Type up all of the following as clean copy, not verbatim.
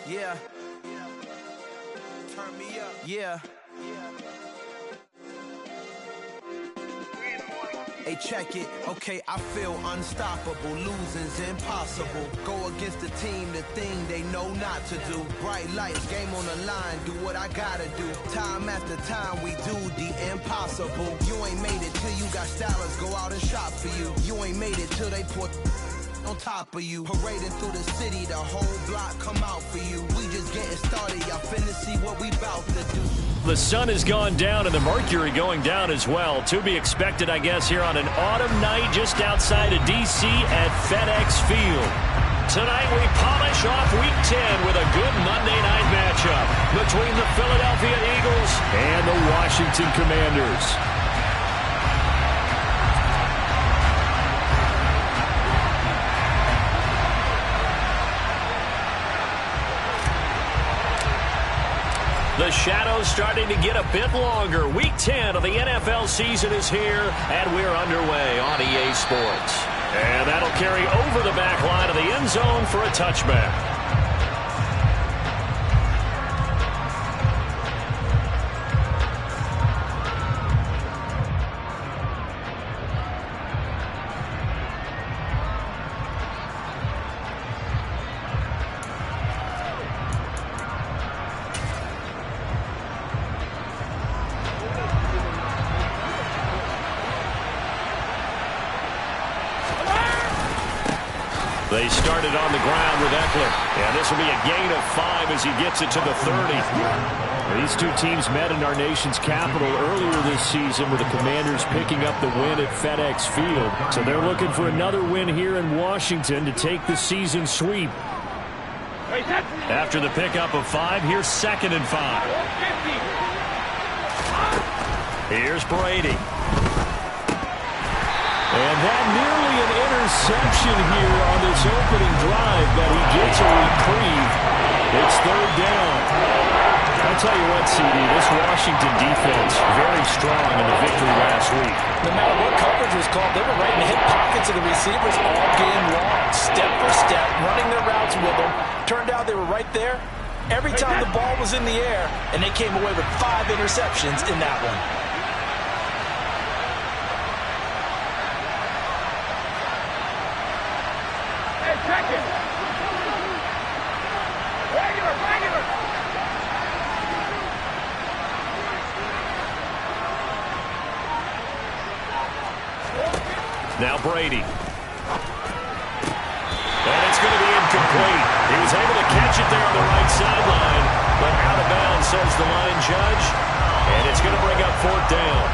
Yeah. Turn me up. Yeah. Hey, check it. Okay, I feel unstoppable. Losing's impossible. Go against the team, the thing they know not to do. Bright lights, game on the line. Do what I gotta do. Time after time, we do the impossible. You ain't made it till you got stylers go out and shop for you. You ain't made it till they put on top of you. Parading through the city, the whole block come out for you. We just getting started, y'all finna see what we bout to do. The sun has gone down and the mercury going down as well. To be expected, I guess, here on an autumn night just outside of D.C. at FedEx Field. Tonight we polish off Week 10 with a good Monday night matchup between the Philadelphia Eagles and the Washington Commanders. The shadow's starting to get a bit longer. Week 10 of the NFL season is here, and we're underway on EA Sports. And that'll carry over the back line of the end zone for a touchback. They started on the ground with Eckler. And this will be a gain of 5 as he gets it to the 30. These two teams met in our nation's capital earlier this season with the Commanders picking up the win at FedEx Field. So they're looking for another win here in Washington to take the season sweep. After the pickup of 5, here's 2nd and 5. Here's Brady. And that nearly an interception here on this opening drive, but he gets a reprieve. It's 3rd down. I'll tell you what, CD, this Washington defense, very strong in the victory last week. No matter what coverage was called, they were right in the hip pockets of the receivers all game long, step for step, running their routes with them. Turned out they were right there every time the ball was in the air, and they came away with 5 interceptions in that one. Now Brady. And it's going to be incomplete. He was able to catch it there on the right sideline, but out of bounds, says the line judge. And it's going to bring up 4th down.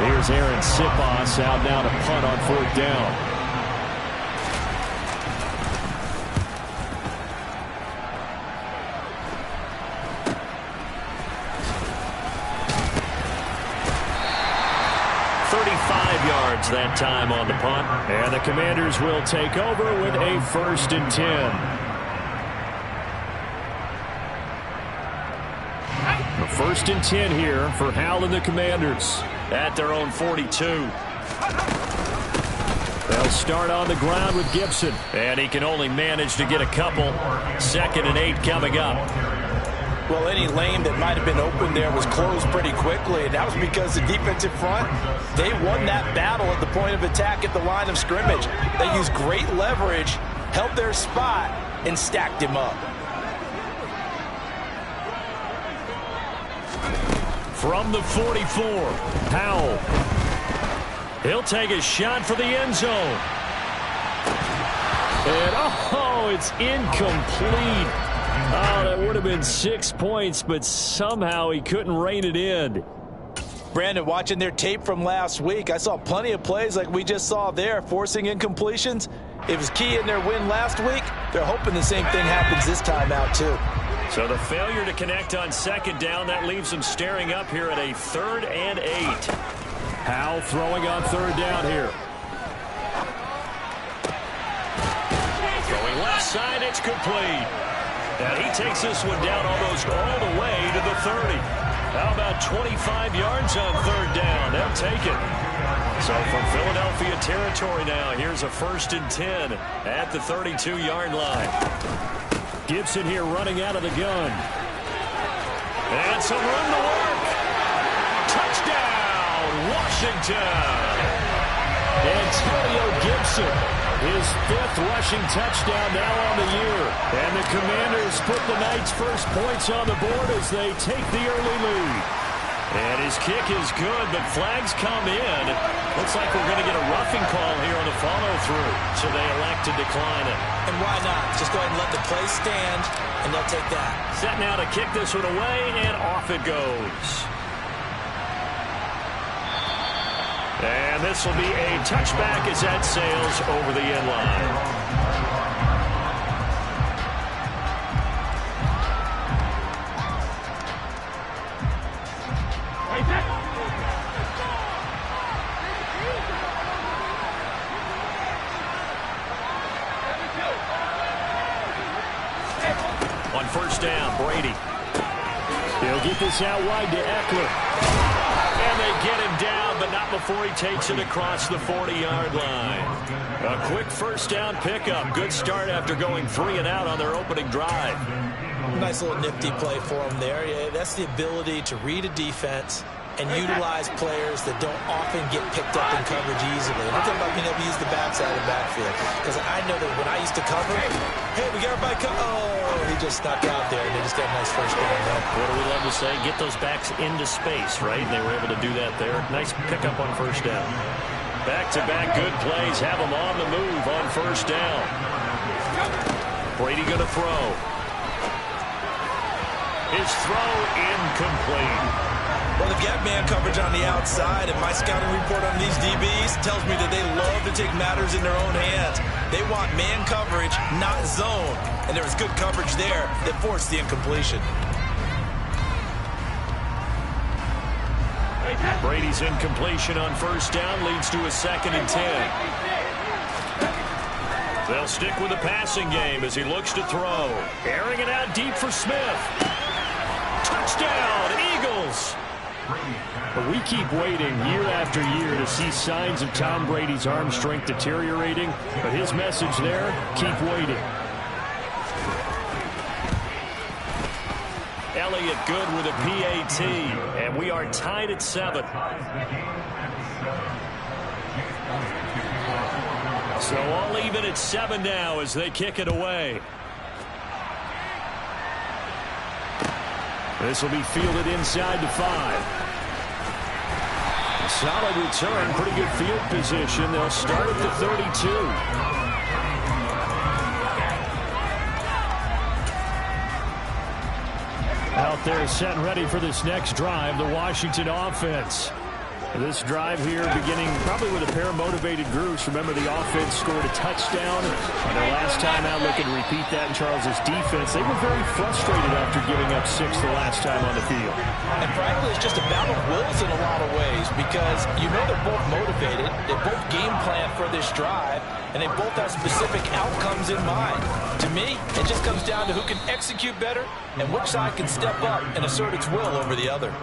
Here's Aaron Sipos out now to punt on 4th down. That time on the punt. And the Commanders will take over with a 1st and 10. A 1st and 10 here for Hal and the Commanders at their own 42. They'll start on the ground with Gibson. And he can only manage to get a couple. 2nd and 8 coming up. Well, any lane that might have been open there was closed pretty quickly, and that was because the defensive front, they won that battle at the point of attack at the line of scrimmage. They used great leverage, held their spot, and stacked him up. From the 44, Howell. He'll take a shot for the end zone. And, oh, it's incomplete. Oh, that would have been 6 points, but somehow he couldn't rein it in. Brandon, watching their tape from last week, I saw plenty of plays like we just saw there, forcing incompletions. It was key in their win last week. They're hoping the same thing happens this time out, too. So the failure to connect on 2nd down, that leaves them staring up here at a 3rd and 8. Howell throwing on 3rd down here. Throwing left side, it's complete. And he takes this one down almost all the way to the 30. How about 25 yards on third down? They'll take it. So from Philadelphia territory now, here's a 1st and 10 at the 32-yard line. Gibson here running out of the gun. And some room to work. Touchdown, Washington. Antonio Gibson, his 5th rushing touchdown now on the year. And the Commanders put the Knights' first points on the board as they take the early lead. And his kick is good, but flags come in. Looks like we're going to get a roughing call here on the follow-through. So they elect to decline it. And why not? Just go ahead and let the play stand, and they'll take that. Set now to kick this one away, and off it goes. And this will be a touchback as that sails over the end line. On first down, Brady. He'll get this out wide to Eckler. And they get him down, but not before he takes it across the 40-yard line. A quick first down pickup. Good start after going 3 and out on their opening drive. Nice little nifty play for him there. Yeah, that's the ability to read a defense and utilize players that don't often get picked up in coverage easily. And I'm talking about being able to use the backside of the backfield. Because I know that when I used to cover, hey, we got everybody he just stuck out there, and they just got a nice first down there. What do we love to say? Get those backs into space, right? And they were able to do that there. Nice pickup on first down. Back-to-back good plays. Have them on the move on first down. Brady going to throw. His throw incomplete. Well, they've got man coverage on the outside, and my scouting report on these DBs tells me that they love to take matters in their own hands. They want man coverage, not zone. And there was good coverage there that forced the incompletion. Brady's incompletion on first down leads to a 2nd and 10. They'll stick with the passing game as he looks to throw. Airing it out deep for Smith. Touchdown, Eagles! But we keep waiting year after year to see signs of Tom Brady's arm strength deteriorating. But his message there, keep waiting. Elliott good with a PAT, and we are tied at 7. So all even at 7 now as they kick it away. This will be fielded inside the 5. Solid return, pretty good field position. They'll start at the 32. Out there set and ready for this next drive, the Washington offense. This drive here beginning probably with a pair of motivated groups. Remember, the offense scored a touchdown on their last time out. Looking to repeat that in Charles's defense. They were very frustrated after giving up 6 the last time on the field. And frankly, it's just a battle of wills in a lot of ways because you know they're both motivated. They both game plan for this drive, and they both have specific outcomes in mind. To me, it just comes down to who can execute better and which side can step up and assert its will over the other.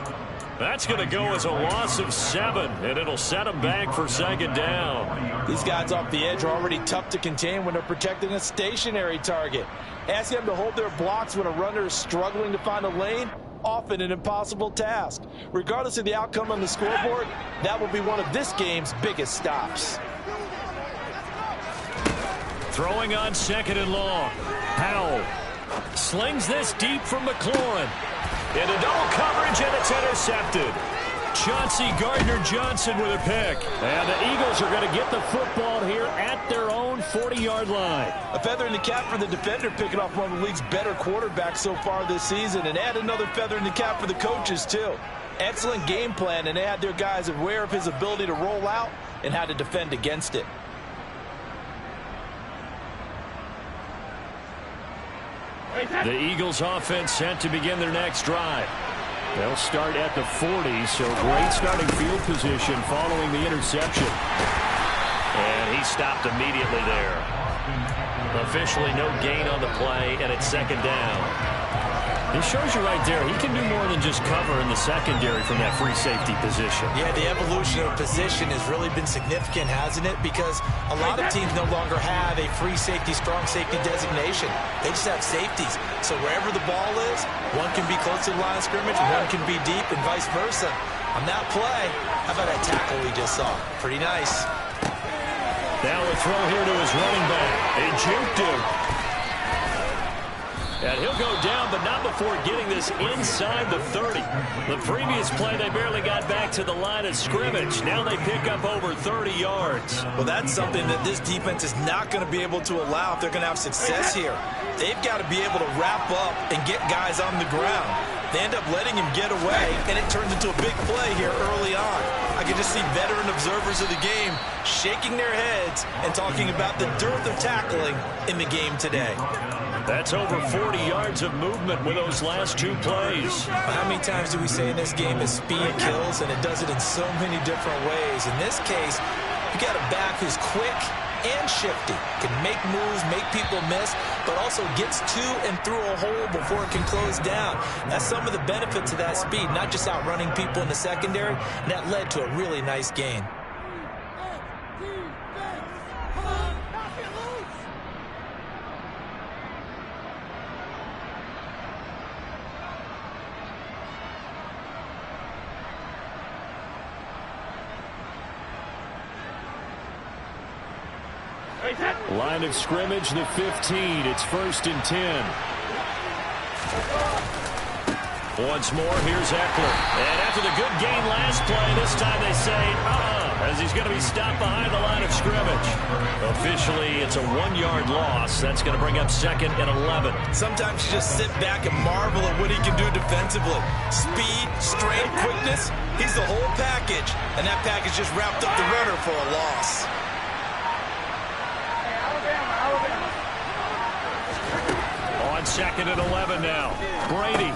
That's going to go as a loss of 7, and it'll set them back for 2nd down. These guys off the edge are already tough to contain when they're protecting a stationary target. Asking them to hold their blocks when a runner is struggling to find a lane, often an impossible task. Regardless of the outcome on the scoreboard, that will be one of this game's biggest stops. Throwing on 2nd and long. Powell slings this deep from McLaurin. Into double coverage, and it's intercepted. Chauncey Gardner-Johnson with a pick. And the Eagles are going to get the football here at their own 40-yard line. A feather in the cap for the defender, picking off one of the league's better quarterbacks so far this season. And add another feather in the cap for the coaches, too. Excellent game plan, and they had their guys aware of his ability to roll out and how to defend against it. The Eagles offense set to begin their next drive. They'll start at the 40, so great starting field position following the interception. And he stopped immediately there. Officially no gain on the play, and it's 2nd down. It shows you right there, he can do more than just cover in the secondary from that free safety position. Yeah, the evolution of position has really been significant, hasn't it? Because a lot of teams no longer have a free safety, strong safety designation. They just have safeties. So wherever the ball is, one can be close to the line of scrimmage, one can be deep, and vice versa. On that play, how about that tackle we just saw? Pretty nice. Now a throw here to his running back. They juked him. And he'll go down, but not before getting this inside the 30. The previous play, they barely got back to the line of scrimmage. Now they pick up over 30 yards. Well, that's something that this defense is not going to be able to allow if they're going to have success here. They've got to be able to wrap up and get guys on the ground. They end up letting him get away, and it turns into a big play here early on. I can just see veteran observers of the game shaking their heads and talking about the dearth of tackling in the game today. That's over 40 yards of movement with those last two plays. How many times do we say in this game that speed kills, and it does it in so many different ways? In this case, you got a back who's quick and shifty, can make moves, make people miss, but also gets to and through a hole before it can close down. That's some of the benefits of that speed, not just outrunning people in the secondary, and that led to a really nice gain. Line of scrimmage, the 15. It's 1st and 10. Once more, here's Eckler. And after the good gain last play, this time they say, as he's going to be stopped behind the line of scrimmage. Officially, it's a 1-yard loss. That's going to bring up 2nd and 11. Sometimes you just sit back and marvel at what he can do defensively. Speed, strength, quickness, he's the whole package. And that package just wrapped up the runner for a loss. On 2nd and 11 now. Brady.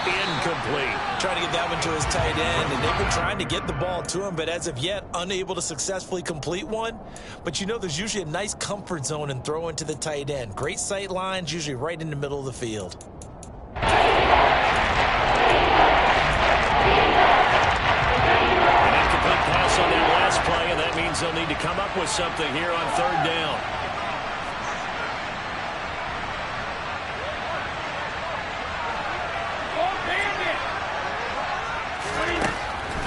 Incomplete. Trying to get that one to his tight end, and they've been trying to get the ball to him, but as of yet, unable to successfully complete one. But you know, there's usually a nice comfort zone in throwing to the tight end. Great sight lines, usually right in the middle of the field. An incomplete pass on that last play, and that means they'll need to come up with something here on 3rd down.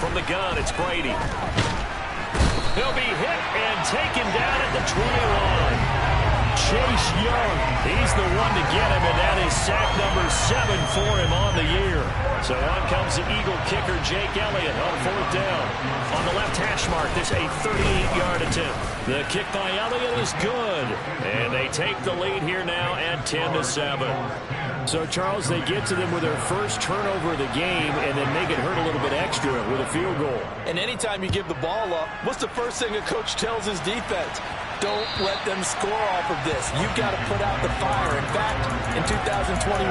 From the gun, it's Brady. He'll be hit and taken down at the 20-line. Chase Young, he's the one to get him, and that is sack number 7 for him on the year. So on comes the Eagle kicker, Jake Elliott, on 4th down. On the left hash mark, this a 38-yard attempt. The kick by Elliott is good, and they take the lead here now at 10-7. So, Charles, they get to them with their first turnover of the game and then make it hurt a little bit extra with a field goal. And anytime you give the ball up, what's the first thing a coach tells his defense? Don't let them score off of this. You've got to put out the fire. In fact, in 2021,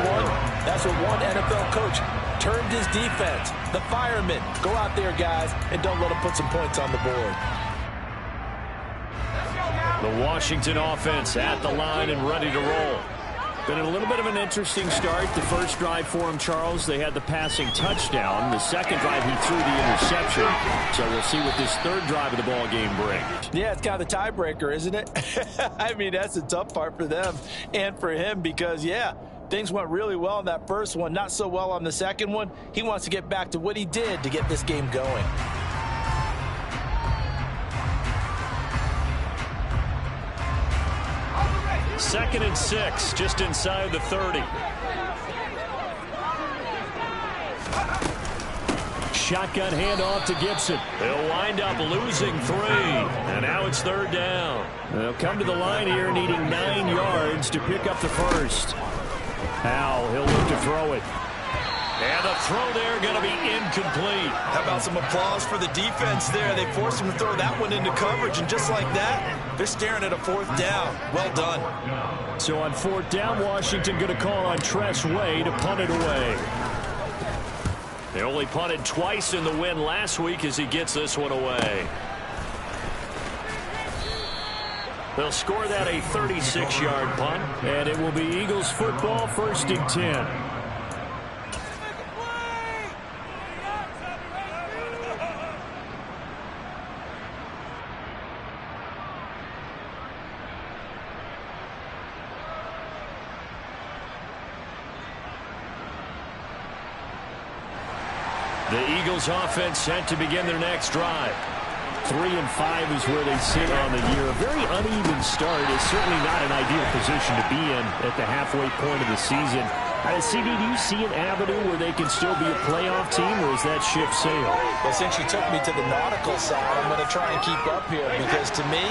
that's what one NFL coach termed his defense. The firemen. Go out there, guys, and don't let them put some points on the board. The Washington offense at the line and ready to roll. Been a little bit of an interesting start. The first drive for him, Charles, they had the passing touchdown. The second drive, he threw the interception. So we'll see what this 3rd drive of the ball game brings. Yeah, it's kind of the tiebreaker, isn't it? I mean, that's the tough part for them and for him because, yeah, things went really well in that first one, not so well on the second one. He wants to get back to what he did to get this game going. Second and 6, just inside the 30. Shotgun handoff to Gibson. They'll wind up losing 3. And now it's 3rd down. They'll come to the line here needing 9 yards to pick up the first. Howell, he'll look to throw it. And the throw there going to be incomplete. How about some applause for the defense there? They forced him to throw that one into coverage, and just like that, they're staring at a 4th down. Well done. So on 4th down, Washington going to call on Tress Way to punt it away. They only punted twice in the win last week as he gets this one away. They'll score that a 36-yard punt, and it will be Eagles football, 1st and 10. The Eagles offense set to begin their next drive. 3-5 is where they sit on the year. A very uneven start is certainly not an ideal position to be in at the halfway point of the season. CD, do you see an avenue where they can still be a playoff team, or is that ship sailed? Well, since you took me to the nautical side, I'm going to try and keep up here because to me,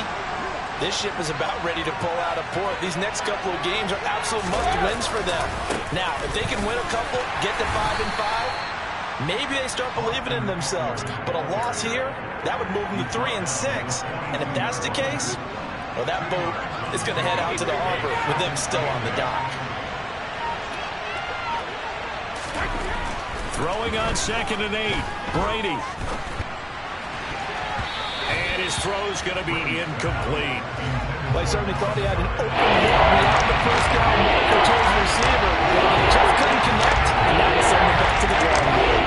this ship is about ready to pull out of port. These next couple of games are absolute must-wins for them. Now, if they can win a couple, get to 5-5, maybe they start believing in themselves. But a loss here, that would move them to 3-6. And if that's the case, well, that boat is going to head out to the harbor with them still on the dock. Throwing on 2nd and 8, Brady. And his throw's going to be incomplete. Well, I certainly thought he had an open look beyond the first down marker to his receiver. He just couldn't connect, and now he's sending it back to the drawing board.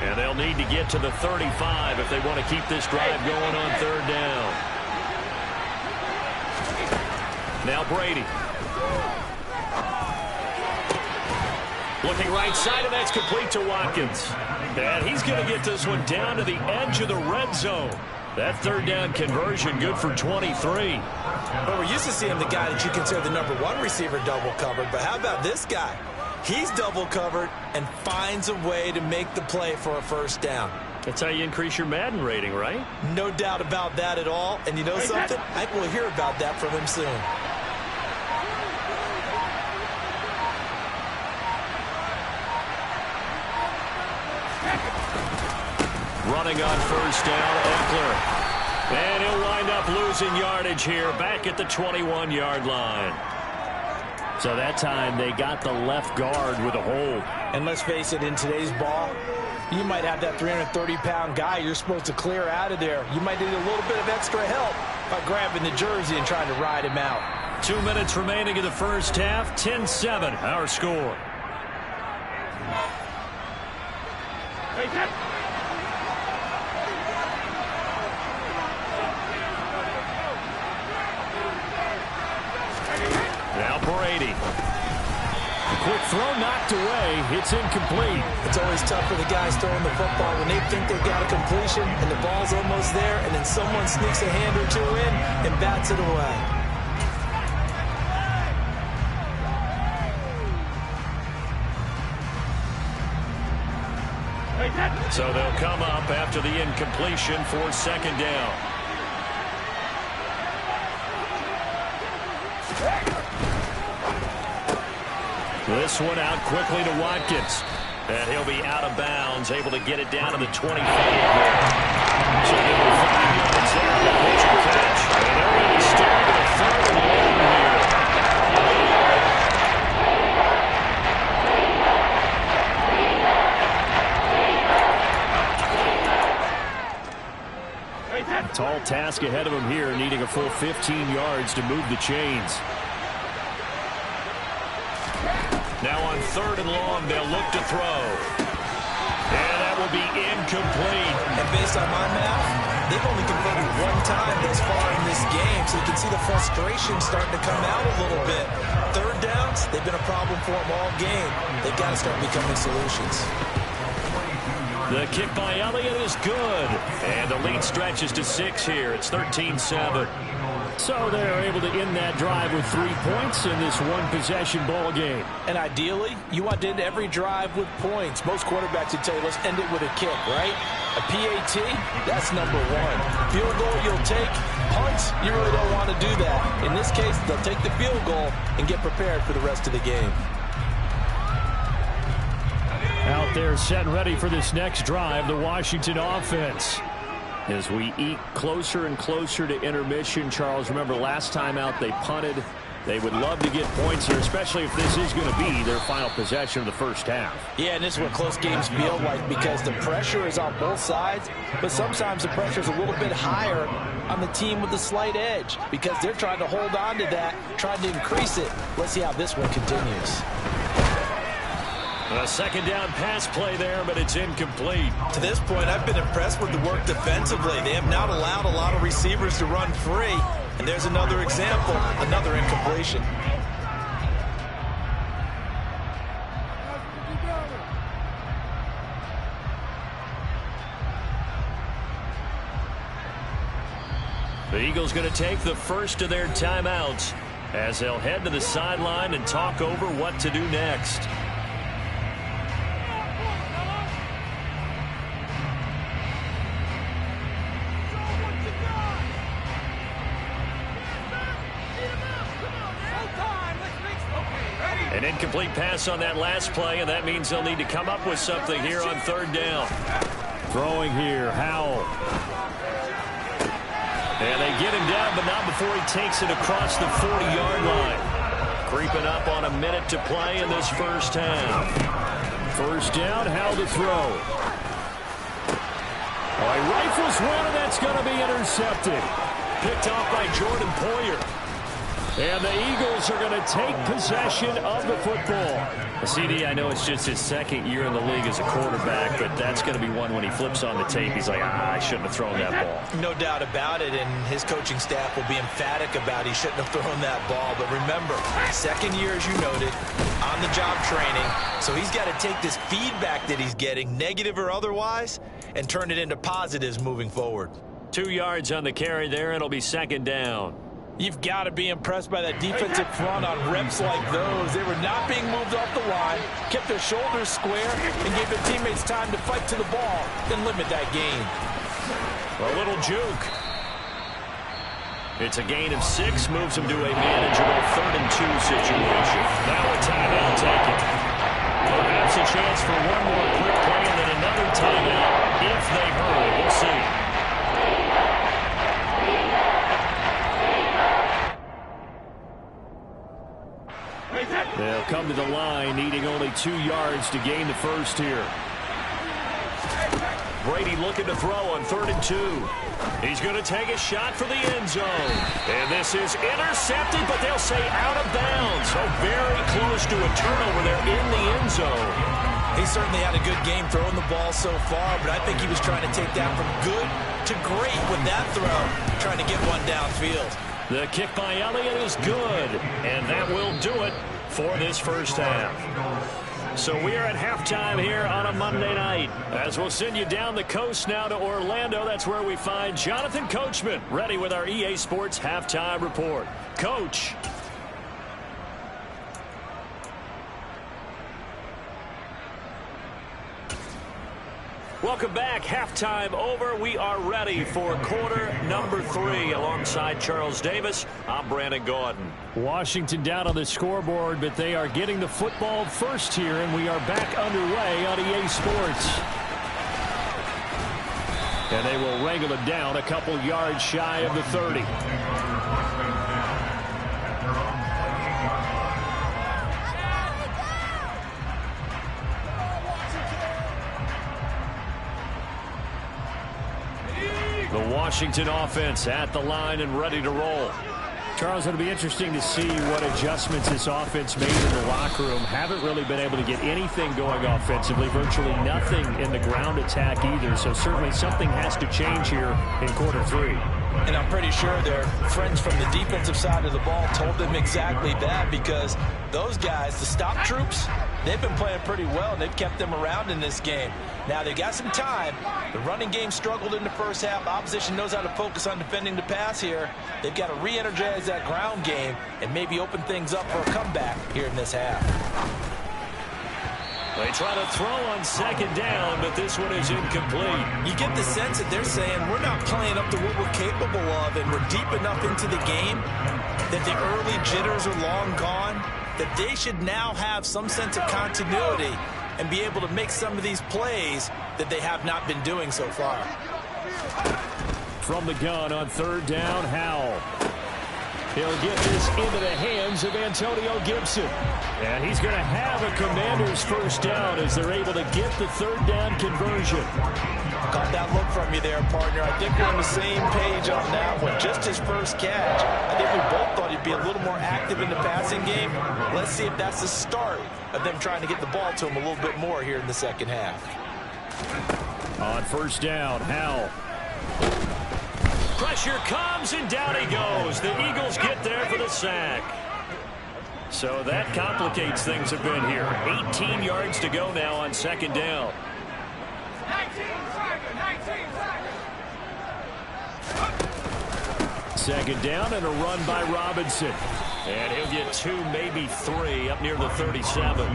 And they'll need to get to the 35 if they want to keep this drive going on 3rd down. Now Brady. Looking right side, and that's complete to Watkins. And he's going to get this one down to the edge of the red zone. That 3rd down conversion good for 23. Well, we're used to seeing the guy that you consider the #1 receiver double covered, but how about this guy? He's double covered and finds a way to make the play for a 1st down. That's how you increase your Madden rating, right? No doubt about that at all. And you know something? I think we'll hear about that from him soon. Running on 1st down, Eckler. And he'll wind up losing yardage here back at the 21-yard line. So that time they got the left guard with a hold. And let's face it, in today's ball, you might have that 330-pound guy you're supposed to clear out of there. You might need a little bit of extra help by grabbing the jersey and trying to ride him out. 2 minutes remaining in the first half. 10-7, our score. Now Brady. Quick throw knocked away. It's incomplete. It's always tough for the guys throwing the football when they think they've got a completion and the ball's almost there, and then someone sneaks a hand or two in and bats it away. So they'll come up after the incompletion for 2nd down. This one out quickly to Watkins. And he'll be out of bounds, able to get it down to the 25 there. So they'll be 5 yards there on the pitch and catch. And they're going to start with a 3rd and long here. Tall task ahead of him here, needing a full 15 yards to move the chains. Now on 3rd and long, they'll look to throw. And that will be incomplete. And based on my math, they've only converted 1 time thus far in this game, so you can see the frustration starting to come out a little bit. 3rd downs, they've been a problem for them all game. They've got to start becoming solutions. The kick by Elliott is good. And the lead stretches to 6 here. It's 13-7. So they're able to end that drive with 3 points in this one-possession ball game. And ideally, you want to end every drive with points. Most quarterbacks would tell you, let's end it with a kick, right? A PAT, that's #1. Field goal, you'll take. Punts, you really don't want to do that. In this case, they'll take the field goal and get prepared for the rest of the game. Out there set and ready for this next drive, the Washington offense. As we eke closer and closer to intermission, Charles, remember last time out they punted. They would love to get points here, especially if this is going to be their final possession of the first half. Yeah, and this is what close games feel like because the pressure is on both sides, but sometimes the pressure is a little bit higher on the team with the slight edge because they're trying to hold on to that, trying to increase it. Let's see how this one continues. A second down pass play there, but it's incomplete. To this point, I've been impressed with the work defensively. They have not allowed a lot of receivers to run free. And there's another example, another incompletion. The Eagles going to take the first of their timeouts as they'll head to the sideline and talk over what to do next. An incomplete pass on that last play, and that means they'll need to come up with something here on third down. Throwing here, Howell. And they get him down, but not before he takes it across the 40-yard line. Creeping up on a minute to play in this first half. First down, Howell to throw. Oh, he rifles one, and that's going to be intercepted. Picked off by Jordan Poyer. And the Eagles are going to take possession of the football. CD, I know it's just his second year in the league as a quarterback, but that's going to be one when he flips on the tape. He's like, I shouldn't have thrown that ball. No doubt about it, and his coaching staff will be emphatic about he shouldn't have thrown that ball. But remember, second year, as you noted, on-the-job training. So he's got to take this feedback that he's getting, negative or otherwise, and turn it into positives moving forward. 2 yards on the carry there. It'll be second down. You've got to be impressed by that defensive front on reps like those. They were not being moved off the line, kept their shoulders square, and gave their teammates time to fight to the ball, then limit that gain. A little juke. It's a gain of 6, moves them to a manageable 3rd and 2 situation. Now a timeout taken. Perhaps a chance for one more quick play and then another timeout if they hurry. We'll see. They'll come to the line, needing only 2 yards to gain the first here. Brady looking to throw on 3rd and 2. He's going to take a shot for the end zone. And this is intercepted, but they'll say out of bounds. So very close to a turnover there in the end zone. He certainly had a good game throwing the ball so far, but I think he was trying to take that from good to great with that throw, trying to get one downfield. The kick by Elliott is good, and that will do it for this first half. So we are at halftime here on a Monday night. As we'll send you down the coast now to Orlando, that's where we find Jonathan Coachman ready with our EA Sports Halftime Report. Coach. Welcome back. Halftime over. We are ready for quarter number 3 alongside Charles Davis. I'm Brandon Gaudin. Washington down on the scoreboard, but they are getting the football first here, and we are back underway on EA Sports. And they will wrangle it down a couple yards shy of the 30. The Washington offense at the line and ready to roll. Charles, it'll be interesting to see what adjustments this offense made in the locker room. Haven't really been able to get anything going offensively, virtually nothing in the ground attack either. So certainly something has to change here in quarter 3. And I'm pretty sure their friends from the defensive side of the ball told them exactly that, because those guys, the stop troops, they've been playing pretty well, and they've kept them around in this game. Now, they've got some time. The running game struggled in the first half. Opposition knows how to focus on defending the pass here. They've got to re-energize that ground game and maybe open things up for a comeback here in this half. They try to throw on second down, but this one is incomplete. You get the sense that they're saying we're not playing up to what we're capable of, and we're deep enough into the game that the early jitters are long gone, that they should now have some sense of continuity and be able to make some of these plays that they have not been doing so far. from the gun on third down. Howell. He'll get this into the hands of Antonio Gibson. And he's going to have a Commanders first down as they're able to get the third down conversion. Got that look from you there, partner. I think we're on the same page on that one. Just his first catch. I think we both thought he'd be a little more active in the passing game. Let's see if that's the start of them trying to get the ball to him a little bit more here in the second half. On first down, Howell. Pressure comes, and down he goes. The Eagles get there for the sack. So that complicates things a bit here. 18 yards to go now on second down. 19 Second down and a run by Robinson. And he'll get 2, maybe 3 up near the 37.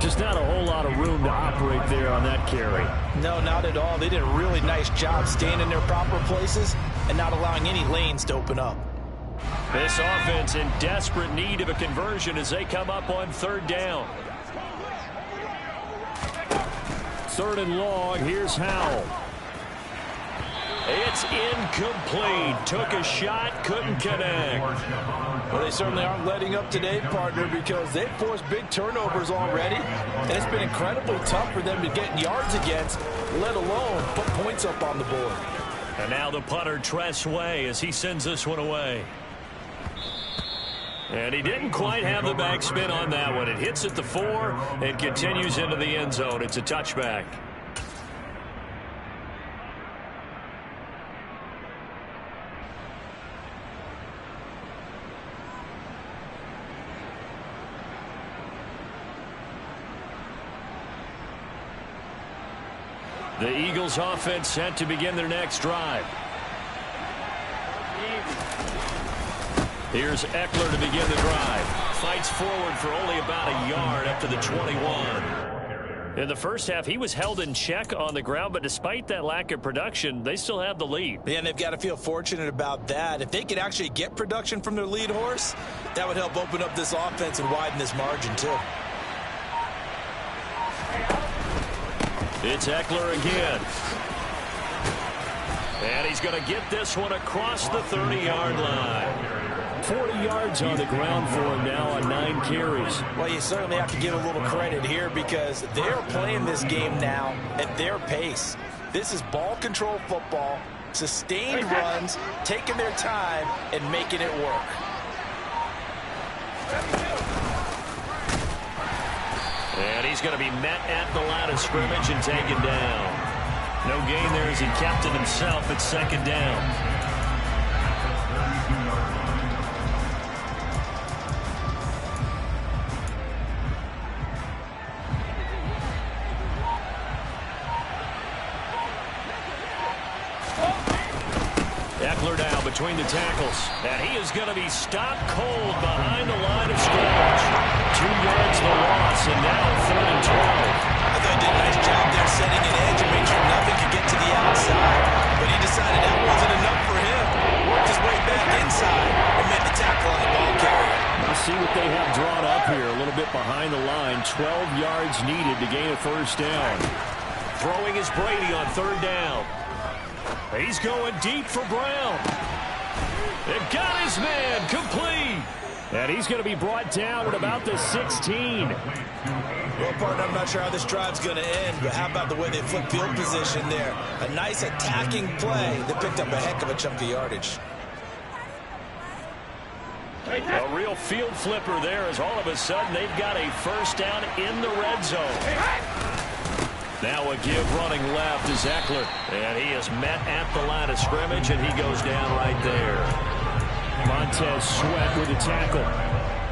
Just not a whole lot of room to operate there on that carry. No, not at all. They did a really nice job staying in their proper places and not allowing any lanes to open up. This offense in desperate need of a conversion as they come up on third down. Third and long. Here's Howell. It's incomplete. Took a shot, couldn't connect. Well, they certainly aren't letting up today, partner, because they've forced big turnovers already. And it's been incredibly tough for them to get yards against, let alone put points up on the board. And now the punter, Tress Way, as he sends this one away. And he didn't quite have the backspin on that one. It hits at the 4 and continues into the end zone. It's a touchback. The Eagles offense set to begin their next drive. Here's Eckler to begin the drive. Fights forward for only about a yard up to the 21. In the first half, he was held in check on the ground, but despite that lack of production, they still have the lead. Yeah, and they've got to feel fortunate about that. If they could actually get production from their lead horse, that would help open up this offense and widen this margin, too. It's Eckler again. And he's going to get this one across the 30-yard line. 40 yards on the ground for him now on 9 carries. Well, you certainly have to give a little credit here because they're playing this game now at their pace. This is ball control football, sustained runs, taking their time, and making it work. And he's going to be met at the line of scrimmage and taken down. No gain there as he kept it himself at second down. Eckler now between the tackles. And he is going to be stopped cold behind the line of scrimmage. 2 yards the loss, and now 3rd and 12. I thought he did a nice job there setting an edge and made sure nothing could get to the outside. But he decided that wasn't enough for him. Worked his way back inside and made the tackle on the ball carrier. We'll see what they have drawn up here. A little bit behind the line. 12 yards needed to gain a first down. Throwing is Brady on third down. He's going deep for Brown. They've got his man complete. And he's going to be brought down at about the 16. Well, partner, I'm not sure how this drive's going to end, but how about the way they flip field position there? A nice attacking play that picked up a heck of a chunk of yardage. A real field flipper there as all of a sudden they've got a first down in the red zone. Now a give running left is Eckler. And he is met at the line of scrimmage, and he goes down right there. Montez Sweat with a tackle.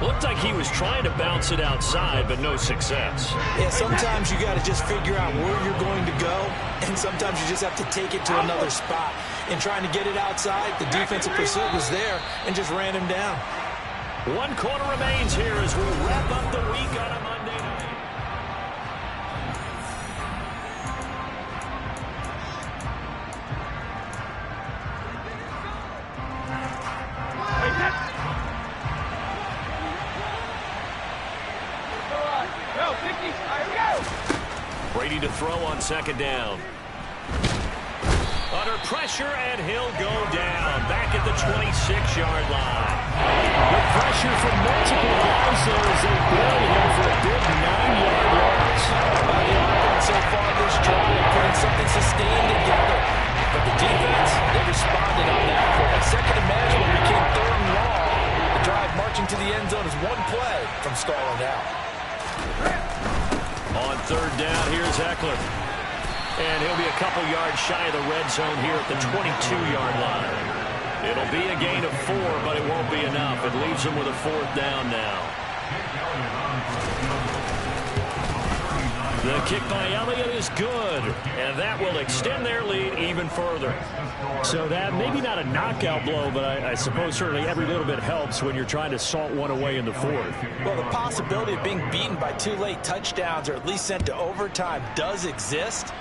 Looked like he was trying to bounce it outside, but no success. Yeah, sometimes you got to just figure out where you're going to go, and sometimes you just have to take it to another spot. In trying to get it outside, the defensive pursuit was there and just ran him down. 1 quarter remains here as we wrap up the week on a Monday night. Brady to throw on second down. Under pressure, and he'll go down. Back at the 26-yard line. The pressure from multiple guys there as they bury him for a big 9-yard loss. The offense so far this drive, putting something sustained together. But the defense, they responded on that play. Second and manageable became third and long. The drive marching to the end zone is one play from stalling out. On third down, here's Eckler. And he'll be a couple yards shy of the red zone here at the 22-yard line. It'll be a gain of 4, but it won't be enough. It leaves them with a fourth down now. The kick by Elliott is good, and that will extend their lead even further. So that, maybe not a knockout blow, but I suppose certainly every little bit helps when you're trying to salt one away in the fourth. Well, the possibility of being beaten by 2 late touchdowns or at least sent to overtime does exist,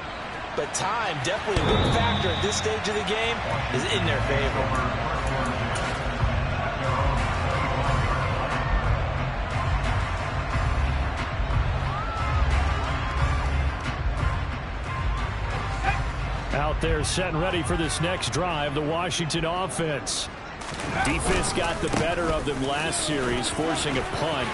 but time, definitely a big factor at this stage of the game, is in their favor. Out there set and ready for this next drive, the Washington offense. Defense got the better of them last series, forcing a punt.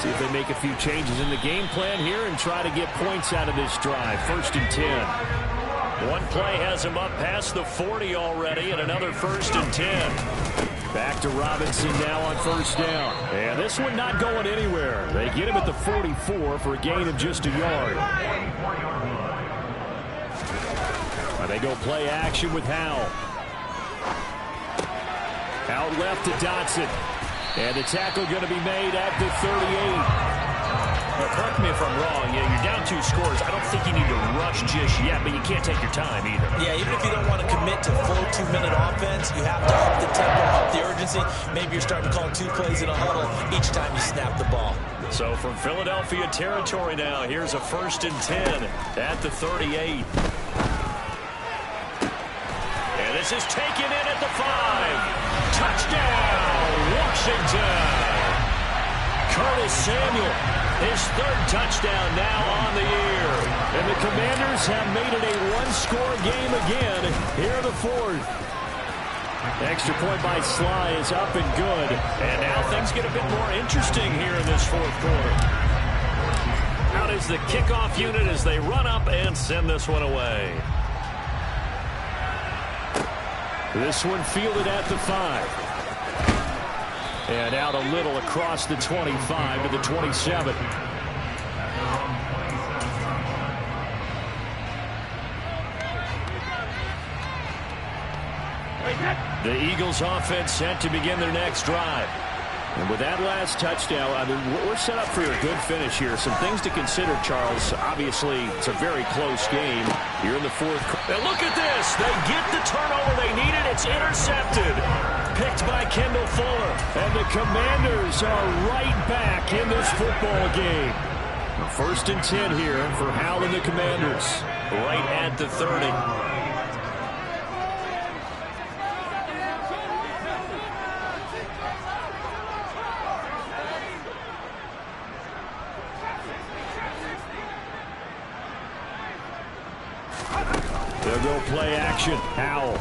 See if they make a few changes in the game plan here and try to get points out of this drive. 1st and 10. One play has him up past the 40 already, and another 1st and 10. Back to Robinson now on 1st down. And this one not going anywhere. They get him at the 44 for a gain of just a yard. They go play action with Howell. Out left to Dotson. And the tackle going to be made at the 38. Now, correct me if I'm wrong. You're down 2 scores. I don't think you need to rush just yet, but you can't take your time either. Yeah, even if you don't want to commit to full 2-minute offense, you have to up the tempo, up the urgency. Maybe you're starting to call 2 plays in a huddle each time you snap the ball. So from Philadelphia territory now, here's a 1st and 10 at the 38. This is taken in at the 5. Touchdown, Washington. Curtis Samuel, his 3rd touchdown now on the year. And the Commanders have made it a 1-score game again here in the 4th. Extra point by Sly is up and good. And now things get a bit more interesting here in this 4th quarter. Out is the kickoff unit as they run up and send this one away. This one fielded at the 5. And out a little across the 25 to the 27. The Eagles offense set to begin their next drive. And with that last touchdown, I mean, we're set up for a good finish here. Some things to consider, Charles. Obviously, it's a very close game. You're in the 4th. Now look at this. They get the turnover they needed. It's intercepted. Picked by Kendall Fuller. And the Commanders are right back in this football game. 1st and 10 here for Howell and the Commanders. Right at the 30. They'll go play action. Howell.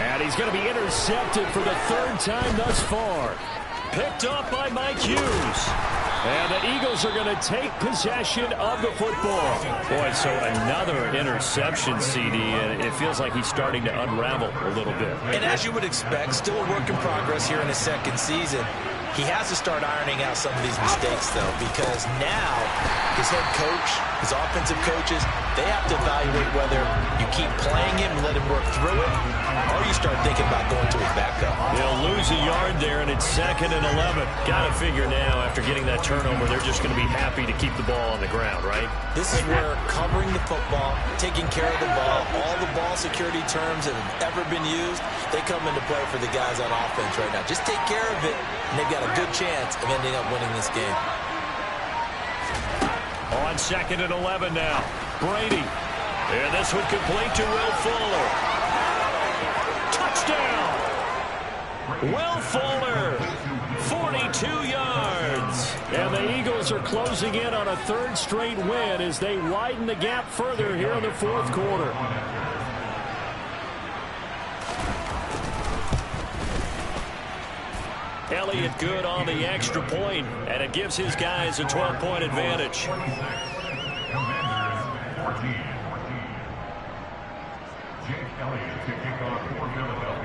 And he's going to be intercepted for the 3rd time thus far. Picked up by Mike Hughes. And the Eagles are going to take possession of the football. Boy, so another interception, CD, and it feels like he's starting to unravel a little bit. And as you would expect, still a work in progress here in his 2nd season. He has to start ironing out some of these mistakes, though, because now his head coach, his offensive coaches, they have to evaluate whether you keep playing him and let him work through it, or you start thinking about going to his backup. They'll lose a yard there, and it's 2nd and 11. Got to figure now, after getting that turnover, they're just going to be happy to keep the ball on the ground, right? This is where covering the football, taking care of the ball, all the ball security terms that have ever been used, they come into play for the guys on offense right now. Just take care of it, and they've got a good chance of ending up winning this game. On 2nd and 11 now, Brady. And this one complete to Will Fuller. Touchdown! Will Fuller, 42 yards. And the Eagles are closing in on a third straight win as they widen the gap further here in the fourth quarter. Elliott good on the extra point, and it gives his guys a 12-point advantage.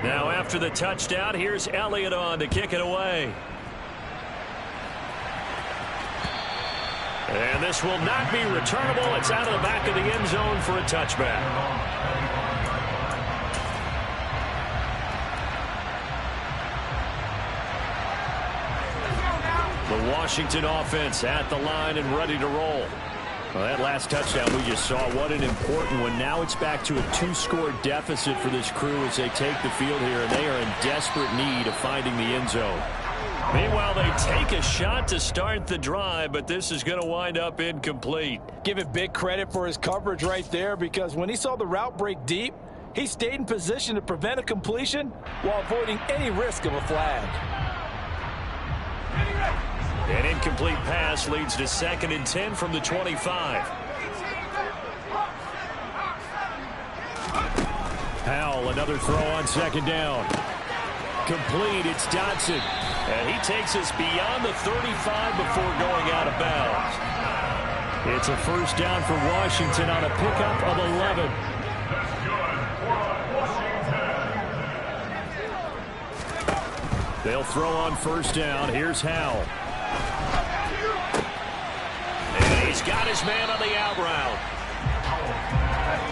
Now after the touchdown, here's Elliott on to kick it away. And this will not be returnable. It's out of the back of the end zone for a touchback. The Washington offense at the line and ready to roll. Well, that last touchdown we just saw, what an important one. Now it's back to a 2-score deficit for this crew as they take the field here, and they are in desperate need of finding the end zone. Meanwhile, they take a shot to start the drive, but this is going to wind up incomplete. Give it big credit for his coverage right there, because when he saw the route break deep, he stayed in position to prevent a completion while avoiding any risk of a flag. An incomplete pass leads to 2nd and 10 from the 25. Powell, another throw on 2nd down. Complete, it's Dotson. And he takes us beyond the 35 before going out of bounds. It's a first down for Washington on a pickup of 11. They'll throw on first down. Here's Howell. And he's got his man on the out route.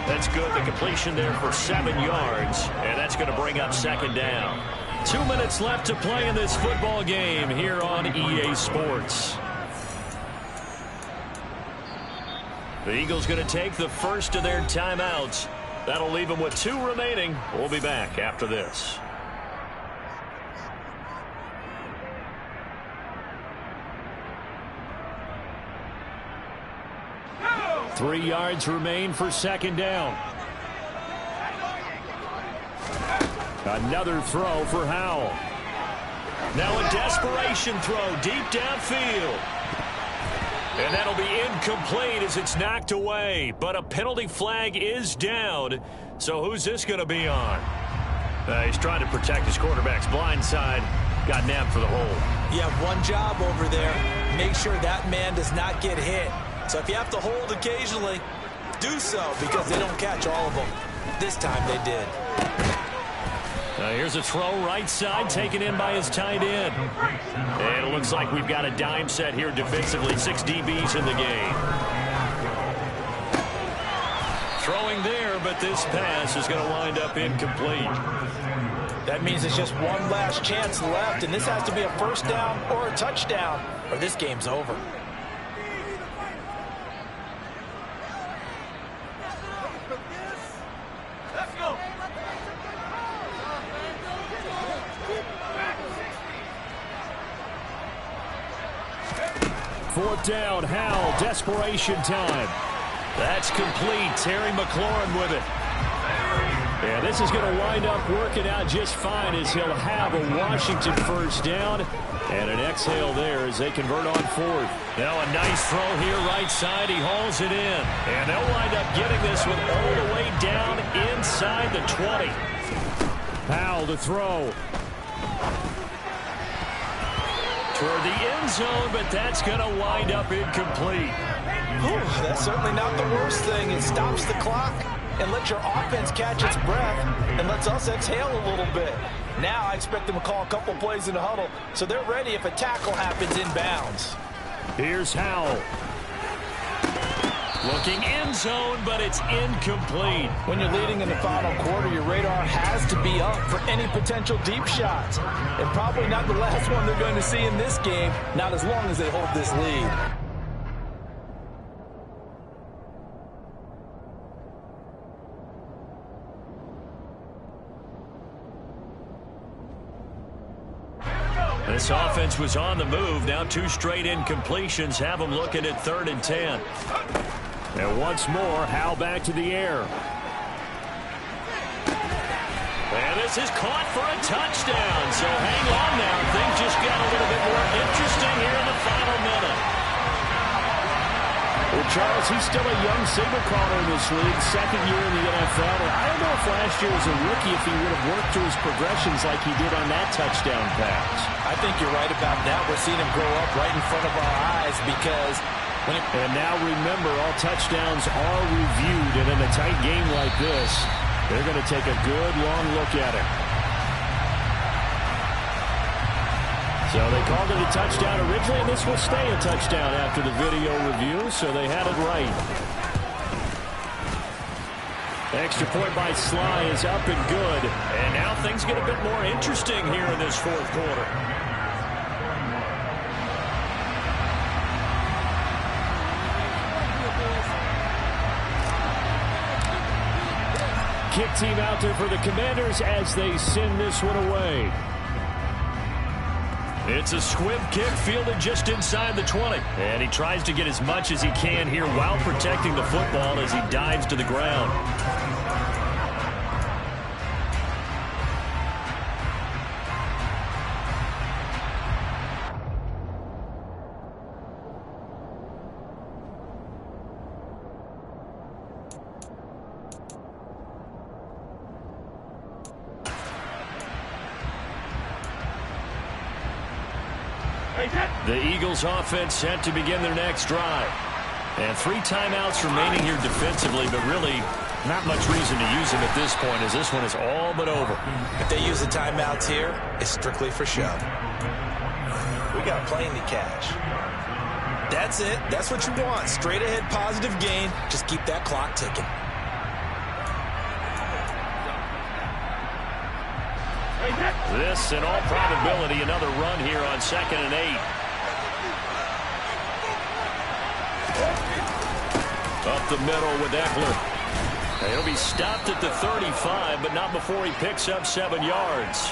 That's good. The completion there for 7 yards. And that's going to bring up 2nd down. 2 minutes left to play in this football game here on EA Sports. The Eagles going to take the first of their timeouts. That'll leave them with 2 remaining. We'll be back after this. Go! 3 yards remain for 2nd down. Another throw for Howell. Now a desperation throw deep downfield. And that'll be incomplete as it's knocked away. But a penalty flag is down. So who's this going to be on? He's trying to protect his quarterback's blind side. Got nabbed for the hold. You have one job over there. Make sure that man does not get hit. So if you have to hold occasionally, do so, because they don't catch all of them. This time they did. Here's a throw right side taken in by his tight end. And it looks like we've got a dime set here defensively. 6 DBs in the game. Throwing there, but this pass is going to wind up incomplete. That means it's just one last chance left, and this has to be a first down or a touchdown, or this game's over. Fourth down, Howell, desperation time. That's complete. Terry McLaurin with it. Yeah, this is going to wind up working out just fine as he'll have a Washington first down. And an exhale there as they convert on 4th. Now a nice throw here right side. He hauls it in. And they'll wind up getting this one all the way down inside the 20. Powell to throw. Toward the end zone, but that's going to wind up incomplete. Whew, that's certainly not the worst thing. It stops the clock and lets your offense catch its breath and lets us exhale a little bit. Now I expect them to call a couple plays in the huddle so they're ready if a tackle happens inbounds. Here's Howell. Looking end zone, but it's incomplete. When you're leading in the final quarter, your radar has to be up for any potential deep shots. And probably not the last one they're going to see in this game, not as long as they hold this lead. This offense was on the move. Now 2 straight incompletions have them looking at 3rd and 10. And once more, Howell back to the air. And this is caught for a touchdown. So hang on now. Things just got a little bit more interesting here in the final minute. Charles, he's still a young signal caller in this league, second year in the NFL. And I don't know if last year as a rookie if he would have worked through his progressions like he did on that touchdown pass. I think you're right about that. We're seeing him grow up right in front of our eyes because and now remember, all touchdowns are reviewed, and in a tight game like this, they're going to take a good long look at it. So they called it a touchdown originally, and this will stay a touchdown after the video review, so they had it right. Extra point by Sly is up and good. And now things get a bit more interesting here in this fourth quarter. Kick team out there for the Commanders as they send this one away. It's a squib kick fielded just inside the 20. And he tries to get as much as he can here while protecting the football as he dives to the ground. The Eagles offense set to begin their next drive. And 3 timeouts remaining here defensively, but really not much reason to use them at this point as this one is all but over. If they use the timeouts here, it's strictly for show. We got plenty to cash. That's it. That's what you want. Straight ahead positive gain. Just keep that clock ticking. This, in all probability, another run here on 2nd and 8. Up the middle with Eckler. He'll be stopped at the 35, but not before he picks up 7 yards.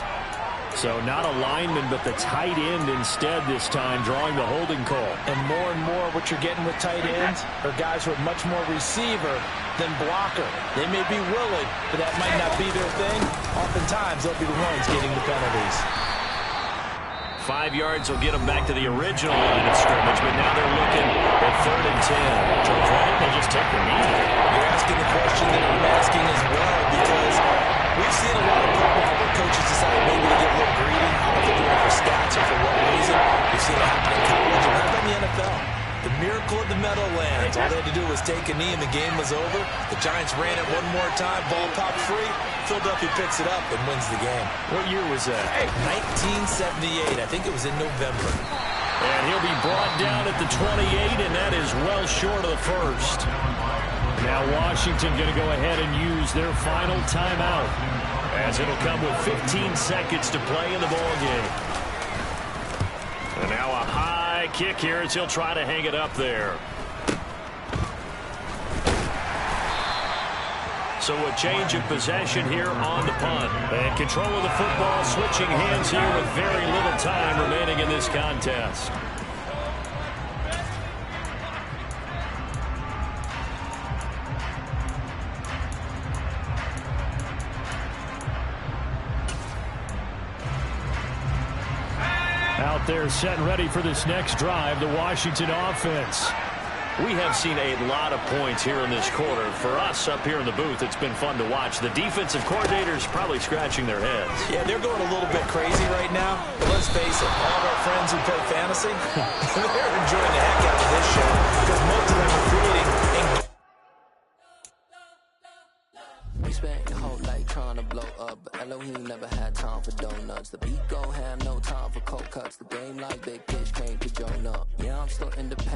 So not a lineman, but the tight end instead this time, drawing the holding call. And more what you're getting with tight ends are guys who are much more receiver than blocker. They may be willing, but that might not be their thing. Oftentimes, they'll be the ones getting the penalties. 5 yards will get them back to the original line of scrimmage, but now they're looking at 3rd and 10. George, why didn't they just take the knee? You're asking the question that I'm asking as well, because we've seen a lot of football where coaches decide maybe to get a little greedy. I don't think they're for stats or for what reason. We've seen it happen in college and not in the NFL. The miracle of the Meadowlands. All they had to do was take a knee and the game was over. The Giants ran it one more time. Ball popped free. Philadelphia picks it up and wins the game. What year was that? 1978. I think it was in November. And he'll be brought down at the 28, and that is well short of the first. Now Washington going to go ahead and use their final timeout, as it'll come with 15 seconds to play in the ballgame. And now a high kick here as he'll try to hang it up there. So a change of possession here on the punt. And control of the football, switching hands here with very little time remaining in this contest. Out there set and ready for this next drive, the Washington offense. We have seen a lot of points here in this quarter. For us up here in the booth, it's been fun to watch. The defensive coordinators probably scratching their heads. Yeah, they're going a little bit crazy right now. But let's face it, all of our friends who play fantasy, they're enjoying the heck out of this show because most of them are creating. We spent your whole life trying to blow up, but Elohim never had time for donuts. The beat go have no time for cold cuts. The game like Big Fish came to join up. Yeah, I'm still independent.